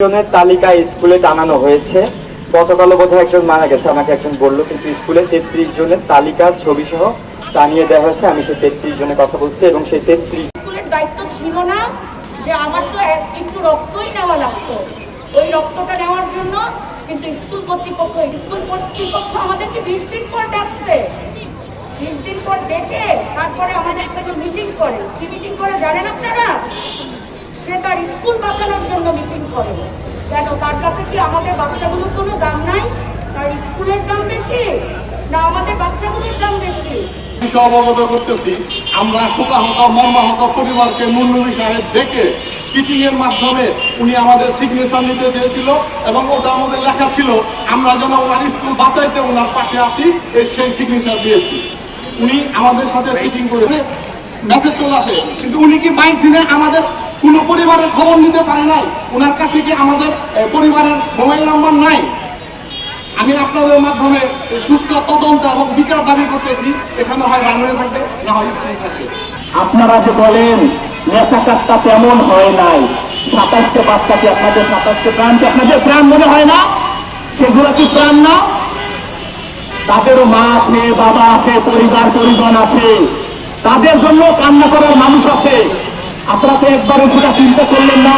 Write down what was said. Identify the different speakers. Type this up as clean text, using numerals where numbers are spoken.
Speaker 1: জনের তালিকা স্কুলে টানানো হয়েছে। গতকালও বোধহয় একজন মারা গেছে, আমাকে একজন বললো, কিন্তু স্কুলে 33 জনের তালিকা ছবি সহ টানিয়ে দেওয়া হয়েছে। আমি সেই 33 জনের কথা বলছি এবং সেই 33
Speaker 2: স্কুলের দায়িত্ব ছিল না যে আমার তো একটু রক্তই নেওয়া লাগতো। ওই রক্তটা নেওয়ার জন্য কিন্তু স্কুল কর্তৃপক্ষ আমাদেরকে 20 দিন পর ডাকছে। 20 দিন পর ডেকে তারপরে আমাদের সাথে মিটিং করে। কি মিটিং করে জানেন আপনারা? সে তার স্কুল বাঁচানোর জন্য মিটিং করে। কেন? তার কাছে কি আমাদের বাচ্চাগুলোর কোনো দাম নাই? তার স্কুলের দাম বেশি না আমাদের বাচ্চাগুলোর দাম বেশি?
Speaker 3: অবগত করতেছি, আমরা শোকাহত মর্মাহত পরিবারকে মুন্নুবি সাহেব ডেকে চিঠিং এর মাধ্যমে উনি আমাদের সিগনেচার নিতে চেয়েছিল এবং ওটা আমাদের লেখা ছিল আমরা যেন ওনার স্কুল বাঁচাইতে ওনার পাশে আসি, সেই সিগনেচার দিয়েছি। উনি আমাদের সাথে চিঠিং করেছে, মেসেজ চলে আসে, কিন্তু উনি কি 22 দিনে আমাদের কোনো পরিবারের খবর নিতে পারে নাই? ওনার কাছে কি আমাদের পরিবারের মোবাইল নাম্বার নাই? আমি আপনাদের মাধ্যমে সুষ্ঠু তদন্ত এবং বিচার দাবি করতেছি। এখানে হয় রানওয়ে থাকবে, না হয় স্কুল থাকবে।
Speaker 4: আপনারা যে বলেন নেশা কাজটা তেমন হয় নাই, 27টে বাচ্চাকে আপনাদের 27টে প্রাণকে আপনাদের প্রাণ মনে হয় না? সেগুলো কি প্রাণ না? তাদেরও মা আছে, বাবা আছে, পরিজন আছে, তাদের জন্য কান্না করার মানুষ আছে। আপনারা তো একবারও সেটা চিন্তা করলেন না।